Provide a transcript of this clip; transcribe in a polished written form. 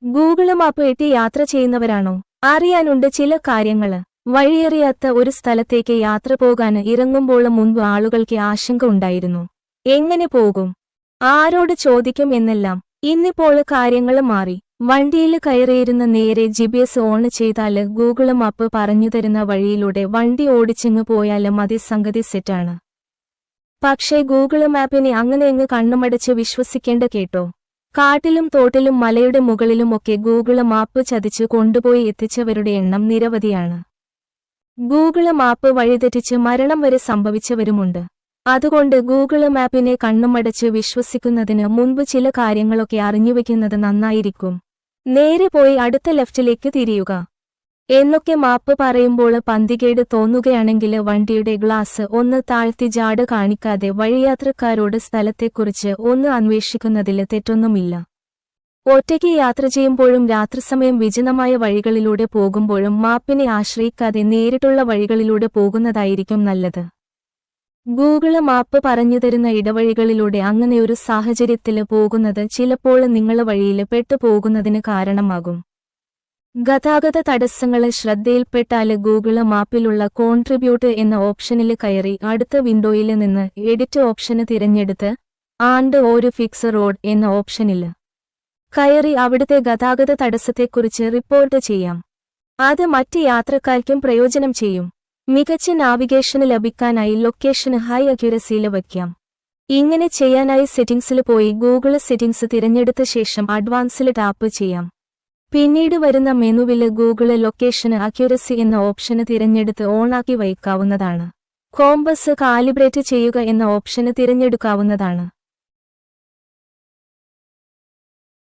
Google map എട്ടി യാത്ര ചെയ്യുന്നവരാണോ? അറിയാനുണ്ട് ചില കാര്യങ്ങള്. വഴിയറിയാത്ത ഒരു സ്ഥലത്തേക്ക് യാത്ര പോകാൻ ഇറങ്ങുമ്പോൾ മുൻപ് ആളുകൾക്ക് ആശങ്ക ഉണ്ടായിരുന്നു. എങ്ങനെ പോകും, ആരോട് ചോദിക്കും എന്നെല്ലാം. ഇന്നിപ്പോൾ കാര്യങ്ങള് മാറി. വണ്ടിയില് കയറിയിരുന്ന നേരെ GPS ഓൺ ചെയ്താല് ഗൂഗിള് മാപ്പ് പറഞ്ഞുതരുന്ന വഴിയിലൂടെ വണ്ടി ഓടിച്ചിങ്ങ് പോയാല് മതി, സംഗതി സെറ്റാണ്. പക്ഷേ ഗൂഗിള് മാപ്പിനെ അങ്ങനെയങ്ങ് കണ്ണുമടച്ച് വിശ്വസിക്കേണ്ട കേട്ടോ. കാട്ടിലും തോട്ടിലും മലയുടെ മുകളിലുമൊക്കെ ഗൂഗിള് മാപ്പ് ചതിച്ച് കൊണ്ടുപോയി എത്തിച്ചവരുടെ എണ്ണം നിരവധിയാണ്. ഗൂഗിള് മാപ്പ് വഴിതെറ്റിച്ച് മരണം വരെ സംഭവിച്ചവരുമുണ്ട്. അതുകൊണ്ട് ഗൂഗിള് മാപ്പിനെ കണ്ണുമടച്ച് വിശ്വസിക്കുന്നതിന് മുൻപ് ചില കാര്യങ്ങളൊക്കെ അറിഞ്ഞുവെക്കുന്നത് നന്നായിരിക്കും. നേരെ പോയി അടുത്ത ലെഫ്റ്റിലേക്ക് തിരിയുക എന്നൊക്കെ മാപ്പ് പറയുമ്പോൾ പന്തികേട് തോന്നുകയാണെങ്കിൽ വണ്ടിയുടെ ഗ്ലാസ് ഒന്ന് താഴ്ത്തി ജാട കാണിക്കാതെ വഴിയാത്രക്കാരോട് സ്ഥലത്തെക്കുറിച്ച് ഒന്ന് അന്വേഷിക്കുന്നതിൽ തെറ്റൊന്നുമില്ല. ഒറ്റയ്ക്ക് യാത്ര ചെയ്യുമ്പോഴും രാത്രിസമയം വിജനമായ വഴികളിലൂടെ പോകുമ്പോഴും മാപ്പിനെ ആശ്രയിക്കാതെ നേരിട്ടുള്ള വഴികളിലൂടെ പോകുന്നതായിരിക്കും നല്ലത്. ഗൂഗിള് മാപ്പ് പറഞ്ഞുതരുന്ന ഇടവഴികളിലൂടെ അങ്ങനെയൊരു സാഹചര്യത്തില് പോകുന്നത് ചിലപ്പോൾ നിങ്ങള് വഴിയില് പെട്ടുപോകുന്നതിന് കാരണമാകും. ഗതാഗത തടസ്സങ്ങള് ശ്രദ്ധയിൽപ്പെട്ടാല് ഗൂഗിള് മാപ്പിലുള്ള കോൺട്രിബ്യൂട്ട് എന്ന ഓപ്ഷനില് കയറി അടുത്ത വിൻഡോയില് നിന്ന് എഡിറ്റ് ഓപ്ഷന് തിരഞ്ഞെടുത്ത് ആൻഡ് ഒരു ഫിക്സ് റോഡ് എന്ന ഓപ്ഷനില് കയറി അവിടുത്തെ ഗതാഗത തടസ്സത്തെക്കുറിച്ച് റിപ്പോർട്ട് ചെയ്യാം. അത് മറ്റ് യാത്രക്കാർക്കും പ്രയോജനം ചെയ്യും. മികച്ച നാവിഗേഷന് ലഭിക്കാനായി ലൊക്കേഷന് ഹൈ അക്യുറസിയില് വയ്ക്കാം. ഇങ്ങനെ ചെയ്യാനായി സെറ്റിംഗ്സില് പോയി ഗൂഗിള് സെറ്റിംഗ്സ് തിരഞ്ഞെടുത്ത ശേഷം അഡ്വാൻസില് ടാപ്പ് ചെയ്യാം. പിന്നീട് വരുന്ന മെനുവില് ഗൂഗിള് ലൊക്കേഷന് അക്യുറസി എന്ന ഓപ്ഷന് തിരഞ്ഞെടുത്ത് ഓണാക്കി വയ്ക്കാവുന്നതാണ്. കോമ്പസ് കാലിബ്രേറ്റ് ചെയ്യുക എന്ന ഓപ്ഷന് തിരഞ്ഞെടുക്കാവുന്നതാണ്.